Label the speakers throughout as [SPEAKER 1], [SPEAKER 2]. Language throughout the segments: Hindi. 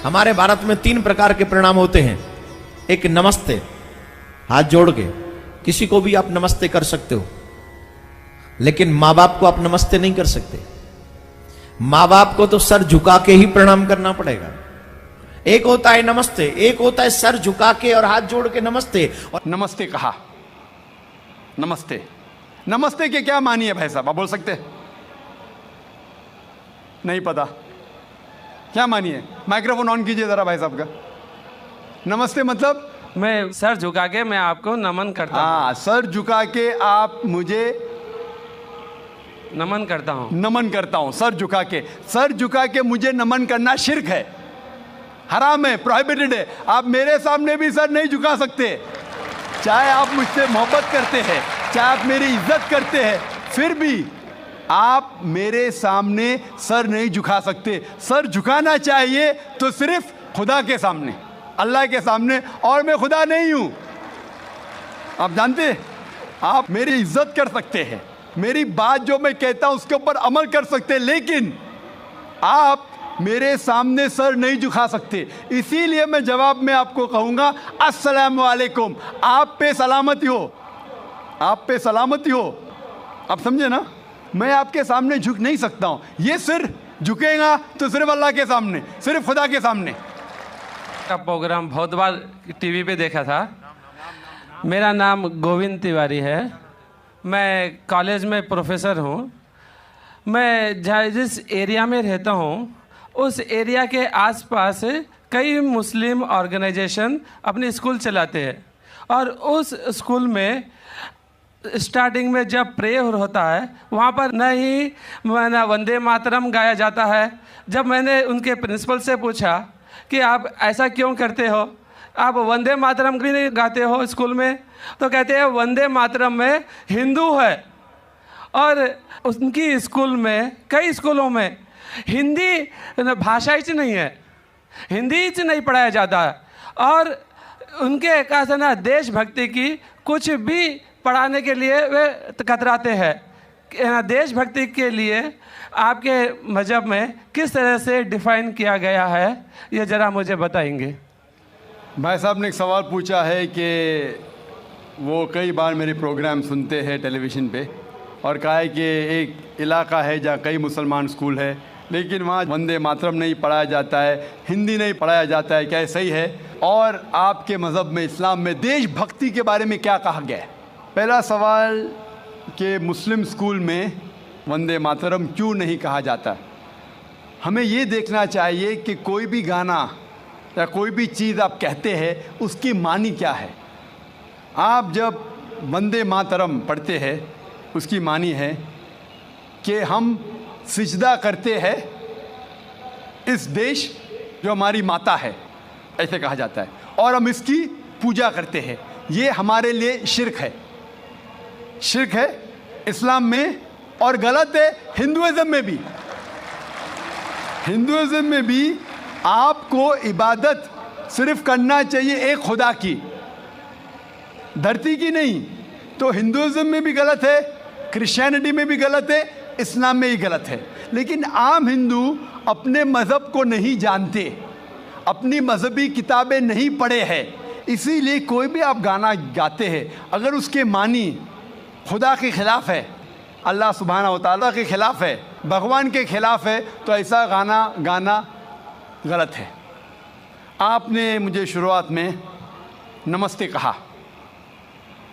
[SPEAKER 1] हमारे भारत में 3 प्रकार के प्रणाम होते हैं। एक नमस्ते, हाथ जोड़ के किसी को भी आप नमस्ते कर सकते हो, लेकिन माँ बाप को आप नमस्ते नहीं कर सकते। माँ बाप को तो सर झुका के ही प्रणाम करना पड़ेगा। एक होता है नमस्ते, एक होता है सर झुका के और हाथ जोड़ के नमस्ते। और
[SPEAKER 2] नमस्ते कहा, नमस्ते, नमस्ते के क्या मानी है भाई साहब, आप बोल सकते हैं? नहीं पता क्या मानी है? माइक्रोफोन ऑन कीजिए जरा भाई साहब का। नमस्ते मतलब
[SPEAKER 3] मैं सर झुका के मैं आपको नमन करता हूँ।
[SPEAKER 2] हाँ, सर झुका के आप मुझे
[SPEAKER 3] नमन करता हूँ।
[SPEAKER 2] नमन करता हूँ, सर झुका के। सर झुका के मुझे नमन करना शिर्क है, हराम है, प्रोहिबिटेड है। आप मेरे सामने भी सर नहीं झुका सकते, चाहे आप मुझसे मोहब्बत करते हैं, चाहे आप मेरी इज्जत करते हैं, फिर भी आप मेरे सामने सर नहीं झुका सकते। सर झुकाना चाहिए तो सिर्फ खुदा के सामने, अल्लाह के सामने, और मैं खुदा नहीं हूं। आप जानते हैं, आप मेरी इज्जत कर सकते हैं, मेरी बात जो मैं कहता हूं उसके ऊपर अमल कर सकते हैं, लेकिन आप मेरे सामने सर नहीं झुका सकते। इसीलिए मैं जवाब में आपको कहूंगा अस्सलाम वालेकुम, आप पे सलामती हो, आप पे सलामती हो। आप समझे ना? मैं आपके सामने झुक नहीं सकता हूं। ये सिर झुकेगा तो सिर्फ अल्लाह के सामने, सिर्फ खुदा के सामने।
[SPEAKER 3] का प्रोग्राम बहुत बार टीवी पे देखा था। मेरा नाम गोविंद तिवारी है, मैं कॉलेज में प्रोफेसर हूँ। मैं जिस एरिया में रहता हूँ उस एरिया के आसपास कई मुस्लिम ऑर्गेनाइजेशन अपनी स्कूल चलाते हैं, और उस स्कूल में स्टार्टिंग में जब प्रेयर होता है वहाँ पर न ही वंदे मातरम गाया जाता है। जब मैंने उनके प्रिंसिपल से पूछा कि आप ऐसा क्यों करते हो, आप वंदे मातरम भी नहीं गाते हो स्कूल में, तो कहते हैं वंदे मातरम में हिंदू है, और उनकी स्कूल में, कई स्कूलों में हिंदी भाषा ही नहीं है, हिंदी ही नहीं पढ़ाया जाता है। और उनके कहा ना देशभक्ति की कुछ भी पढ़ाने के लिए वे कतराते हैं। देशभक्ति के लिए आपके मजहब में किस तरह से डिफाइन किया गया है, ये ज़रा मुझे बताएंगे।
[SPEAKER 2] भाई साहब ने एक सवाल पूछा है कि वो कई बार मेरे प्रोग्राम सुनते हैं टेलीविज़न पे, और कहा है कि एक इलाका है जहाँ कई मुसलमान स्कूल है, लेकिन वहाँ वंदे मातरम नहीं पढ़ाया जाता है, हिंदी नहीं पढ़ाया जाता है, क्या ये सही है? और आपके मज़हब में, इस्लाम में देशभक्ति के बारे में क्या कहा गया है? पहला सवाल कि मुस्लिम स्कूल में वंदे मातरम क्यों नहीं कहा जाता। हमें ये देखना चाहिए कि कोई भी गाना या कोई भी चीज़ आप कहते हैं उसकी मानी क्या है। आप जब वंदे मातरम पढ़ते हैं उसकी मानी है कि हम सिजदा करते हैं इस देश जो हमारी माता है, ऐसे कहा जाता है, और हम इसकी पूजा करते हैं। ये हमारे लिए शिर्क है, शिर्क है इस्लाम में, और गलत है हिंदुइज्म में भी। हिंदुइज्म में भी आपको इबादत सिर्फ करना चाहिए एक खुदा की, धरती की नहीं। तो हिंदुइज्म में भी गलत है, क्रिश्चियनिटी में भी गलत है, इस्लाम में ही गलत है। लेकिन आम हिंदू अपने मज़हब को नहीं जानते, अपनी मजहबी किताबें नहीं पढ़े हैं, इसीलिए कोई भी आप गाना गाते हैं अगर उसके मानी खुदा के ख़िलाफ़ है, अल्लाह सुब्हाना व तआला के ख़िलाफ़ है, भगवान के ख़िलाफ़ है, तो ऐसा गाना गाना गलत है। आपने मुझे शुरुआत में नमस्ते कहा,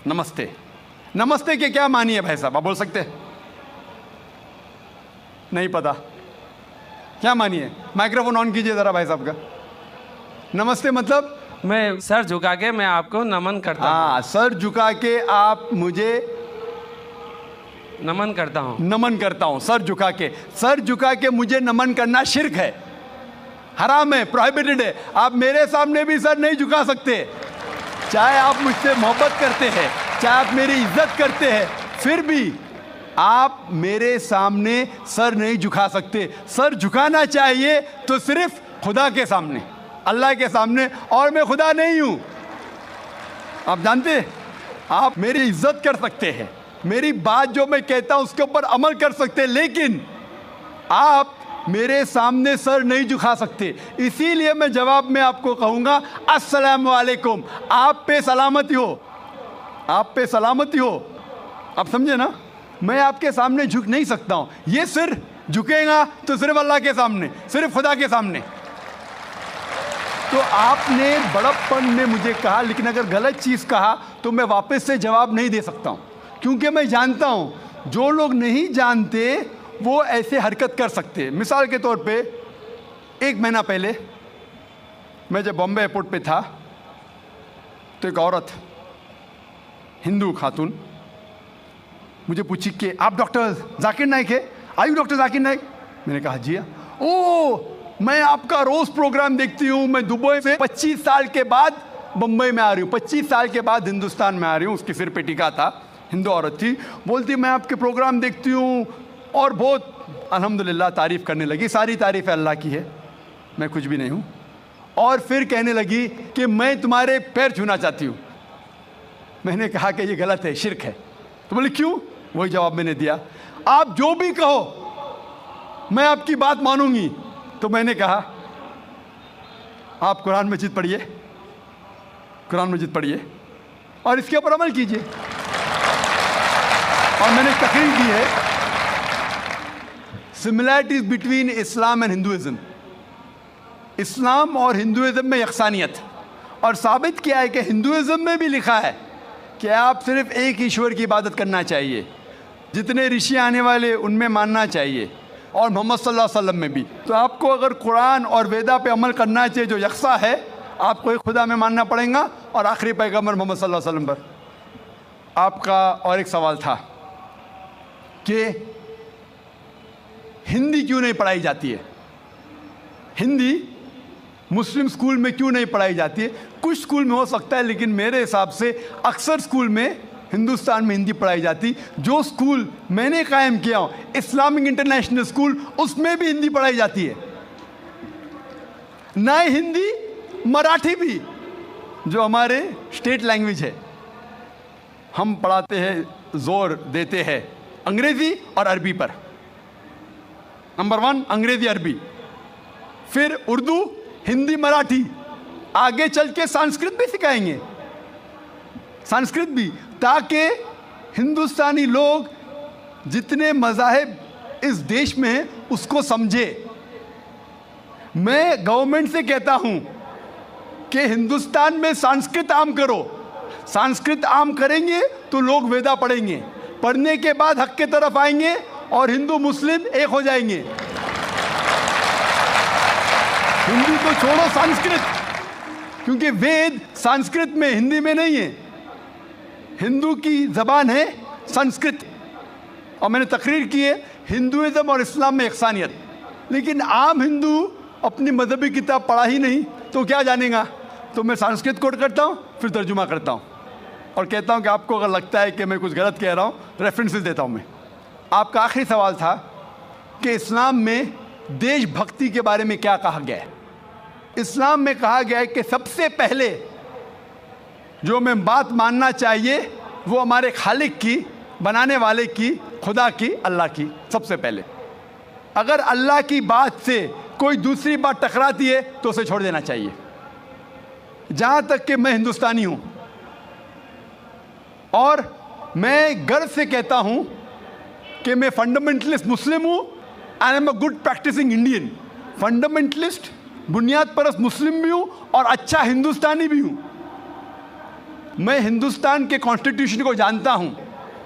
[SPEAKER 2] नमस्ते, नमस्ते के क्या मानी है भाई साहब, आप बोल सकते हैं? नहीं पता क्या मानी है? माइक्रोफोन ऑन कीजिए ज़रा भाई साहब का। नमस्ते मतलब
[SPEAKER 3] मैं सर झुका के मैं आपको नमन करता हूँ।
[SPEAKER 2] हाँ, सर झुका के आप मुझे
[SPEAKER 3] नमन करता हूँ,
[SPEAKER 2] नमन करता हूँ, सर झुका के। सर झुका के मुझे नमन करना शिर्क है, हराम है, प्रोहिबिटेड है। आप मेरे सामने भी सर नहीं झुका सकते, चाहे आप मुझसे मोहब्बत करते हैं, चाहे आप मेरी इज्जत करते हैं, फिर भी आप मेरे सामने सर नहीं झुका सकते। सर झुकाना चाहिए तो सिर्फ खुदा के सामने, अल्लाह के सामने, और मैं खुदा नहीं हूं। आप जानते हैं, आप मेरी इज्जत कर सकते हैं, मेरी बात जो मैं कहता हूं उसके ऊपर अमल कर सकते हैं, लेकिन आप मेरे सामने सर नहीं झुका सकते। इसीलिए मैं जवाब में आपको कहूँगा अस्सलाम वालेकुम, आप पे सलामती हो, आप पे सलामती हो। आप समझे ना, मैं आपके सामने झुक नहीं सकता हूँ। ये सिर झुकेगा तो सिर्फ अल्लाह के सामने, सिर्फ खुदा के सामने। तो आपने बड़प्पन में मुझे कहा, लेकिन अगर गलत चीज़ कहा तो मैं वापस से जवाब नहीं दे सकता हूँ, क्योंकि मैं जानता हूँ जो लोग नहीं जानते वो ऐसे हरकत कर सकते। मिसाल के तौर पे 1 महीना पहले मैं जब बॉम्बे एयरपोर्ट पे था तो एक औरत, हिंदू खातून, मुझे पूछी कि आप डॉक्टर जाकिर नाइक है? आयु डॉक्टर जाकिर नाइक? मैंने कहा जी हाँ। ओ, मैं आपका रोज़ प्रोग्राम देखती हूँ, मैं दुबई से 25 साल के बाद बम्बई में आ रही हूँ, 25 साल के बाद हिंदुस्तान में आ रही हूँ। उसके सिर पे टीका था, हिंदू औरत थी। बोलती मैं आपके प्रोग्राम देखती हूँ और बहुत अल्हम्दुलिल्लाह तारीफ़ करने लगी। सारी तारीफ़ अल्लाह की है, मैं कुछ भी नहीं हूँ। और फिर कहने लगी कि मैं तुम्हारे पैर छूना चाहती हूँ। मैंने कहा कि ये गलत है, शिर्क है। तो बोले क्यों? वही जवाब मैंने दिया, आप जो भी कहो मैं आपकी बात मानूंगी। तो मैंने कहा आप कुरान मजीद पढ़िए, कुरान मजीद पढ़िए और इसके ऊपर अमल कीजिए। और मैंने तकरीर दी है similarities between Islam and Hinduism, इस्लाम और हिंदुइज्म में यकसानियत। और साबित किया है कि हिंदुइज्म में भी लिखा है कि आप सिर्फ एक ईश्वर की इबादत करना चाहिए, जितने ऋषि आने वाले उनमें मानना चाहिए, और मोहम्मद सल्लल्लाहु अलैहि वसल्लम में भी। तो आपको अगर कुरान और वेदा पे अमल करना चाहिए जो यकसा है, आपको एक खुदा में मानना पड़ेगा और आखिरी पैगंबर मोहम्मद सल्लल्लाहु अलैहि वसल्लम पर। आपका और एक सवाल था कि हिंदी क्यों नहीं पढ़ाई जाती है, हिंदी मुस्लिम स्कूल में क्यों नहीं पढ़ाई जाती है? कुछ स्कूल में हो सकता है, लेकिन मेरे हिसाब से अक्सर स्कूल में हिंदुस्तान में हिंदी पढ़ाई जाती। जो स्कूल मैंने कायम किया हूँ, इस्लामिक इंटरनेशनल स्कूल, उसमें भी हिंदी पढ़ाई जाती है। ना हिंदी, मराठी भी, जो हमारे स्टेट लैंग्वेज है, हम पढ़ाते हैं, जोर देते हैं अंग्रेज़ी और अरबी पर। नंबर 1 अंग्रेज़ी अरबी, फिर उर्दू, हिंदी, मराठी, आगे चल के संस्कृत भी सिखाएंगे, संस्कृत भी, ताकि हिंदुस्तानी लोग जितने मज़ाहिब इस देश में हैं उसको समझे। मैं गवर्नमेंट से कहता हूं कि हिंदुस्तान में संस्कृत आम करो। संस्कृत आम करेंगे तो लोग वेदा पढ़ेंगे, पढ़ने के बाद हक के तरफ आएंगे और हिंदू मुस्लिम एक हो जाएंगे। हिंदी तो छोड़ो, संस्कृत, क्योंकि वेद संस्कृत में, हिंदी में नहीं है। हिंदू की ज़बान है संस्कृत। और मैंने तकरीर की है हिंदुइज्म और इस्लाम में यकसानियत। लेकिन आम हिंदू अपनी मजहबी किताब पढ़ा ही नहीं तो क्या जानेगा। तो मैं संस्कृत कोट करता हूँ, फिर तर्जुमा करता हूँ और कहता हूँ कि आपको अगर लगता है कि मैं कुछ गलत कह रहा हूँ, रेफरेंसेस देता हूँ मैं। आपका आखिरी सवाल था कि इस्लाम में देशभक्ति के बारे में क्या कहा गया है। इस्लाम में कहा गया है कि सबसे पहले जो मैं बात मानना चाहिए वो हमारे खालिक की, बनाने वाले की, खुदा की, अल्लाह की, सबसे पहले। अगर अल्लाह की बात से कोई दूसरी बात टकराती है तो उसे छोड़ देना चाहिए। जहाँ तक कि मैं हिंदुस्तानी हूँ और मैं गर्व से कहता हूँ कि मैं फंडामेंटलिस्ट मुस्लिम हूँ, I am a good practising Indian. Fundamentalist, बुनियाद परस्त मुस्लिम भी हूँ और अच्छा हिंदुस्तानी भी हूँ। मैं हिंदुस्तान के कॉन्स्टिट्यूशन को जानता हूँ।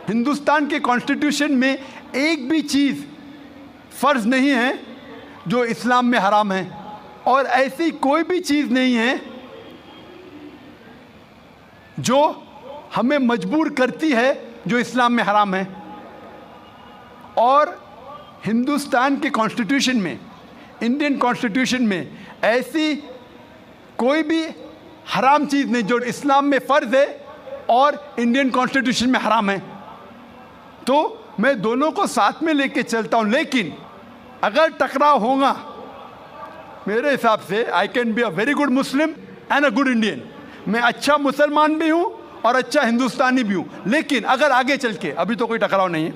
[SPEAKER 2] हिंदुस्तान के कॉन्स्टिट्यूशन में एक भी चीज़ फ़र्ज़ नहीं है जो इस्लाम में हराम है, और ऐसी कोई भी चीज़ नहीं है जो हमें मजबूर करती है जो इस्लाम में हराम है। और हिंदुस्तान के कॉन्स्टिट्यूशन में, इंडियन कॉन्स्टिट्यूशन में ऐसी कोई भी हराम चीज़ नहीं जो इस्लाम में फ़र्ज़ है और इंडियन कॉन्स्टिट्यूशन में हराम है। तो मैं दोनों को साथ में लेके चलता हूँ। लेकिन अगर टकराव होगा, मेरे हिसाब से I can be a very good Muslim and a good Indian. मैं अच्छा मुसलमान भी हूँ और अच्छा हिंदुस्तानी भी हूँ। लेकिन अगर आगे चल के, अभी तो कोई टकराव नहीं है,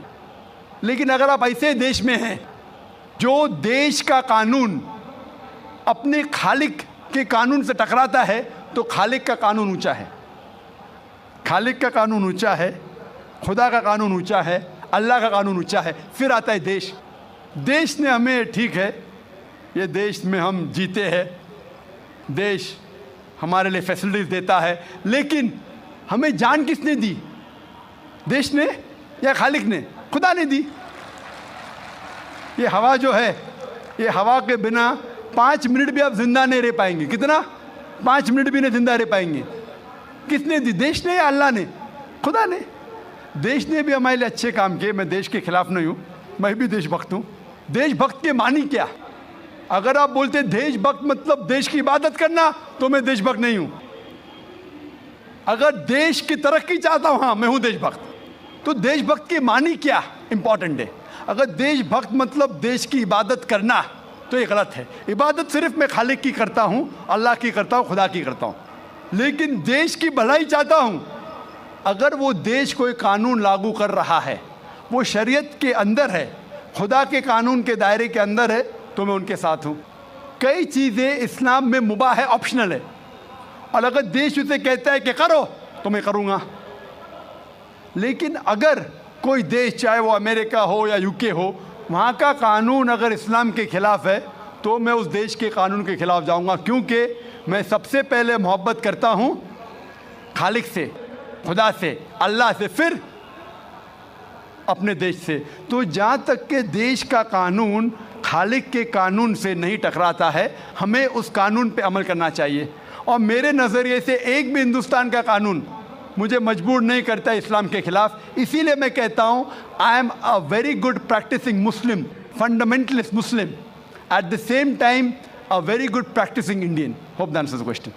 [SPEAKER 2] लेकिन अगर आप ऐसे देश में हैं जो देश का कानून अपने खालिक के कानून से टकराता है तो खालिक का कानून ऊंचा है, खालिक का कानून ऊंचा है, खुदा का कानून ऊंचा है, अल्लाह का कानून ऊंचा है। फिर आता है देश। देश ने हमें, ठीक है, ये देश में हम जीते हैं, देश हमारे लिए फैसिलिटीज देता है, लेकिन हमें जान किसने दी? देश ने या खालिक ने? खुदा ने दी। ये हवा जो है, ये हवा के बिना 5 मिनट भी आप जिंदा नहीं रह पाएंगे। कितना? 5 मिनट भी नहीं जिंदा रह पाएंगे। किसने दी? देश ने या अल्लाह ने? खुदा ने। देश ने भी हमारे लिए अच्छे काम किए। मैं देश के खिलाफ नहीं हूँ, मैं भी देशभक्त हूँ। देशभक्त के मानी क्या? अगर आप बोलते देशभक्त मतलब देश की इबादत करना, तो मैं देशभक्त नहीं हूँ। अगर देश की तरक्की चाहता हूँ, हाँ मैं हूँ देशभक्त। तो देशभक्त के मानी क्या इंपॉर्टेंट है। अगर देशभक्त मतलब देश की इबादत करना, तो ये गलत है। इबादत सिर्फ मैं खालिक की करता हूँ, अल्लाह की करता हूँ, खुदा की करता हूँ। लेकिन देश की भलाई चाहता हूँ। अगर वो देश कोई कानून लागू कर रहा है, वो शरीयत के अंदर है, खुदा के कानून के दायरे के अंदर है, तो मैं उनके साथ हूँ। कई चीज़ें इस्लाम में मुबाह है, ऑप्शनल है, और अगर देश उसे कहता है कि करो, तो मैं करूँगा। लेकिन अगर कोई देश, चाहे वो अमेरिका हो या यूके हो, वहाँ का कानून अगर इस्लाम के ख़िलाफ़ है, तो मैं उस देश के कानून के ख़िलाफ़ जाऊँगा, क्योंकि मैं सबसे पहले मोहब्बत करता हूँ खालिक से, खुदा से, अल्लाह से, फिर अपने देश से। तो जहाँ तक के देश का कानून खालिक के कानून से नहीं टकराता है, हमें उस कानून पे अमल करना चाहिए। और मेरे नज़रिए से एक भी हिंदुस्तान का कानून मुझे मजबूर नहीं करता इस्लाम के खिलाफ। इसीलिए मैं कहता हूँ, I am a very good practising Muslim, fundamentalist Muslim, at the same time a very good practising Indian. Hope that answers the question.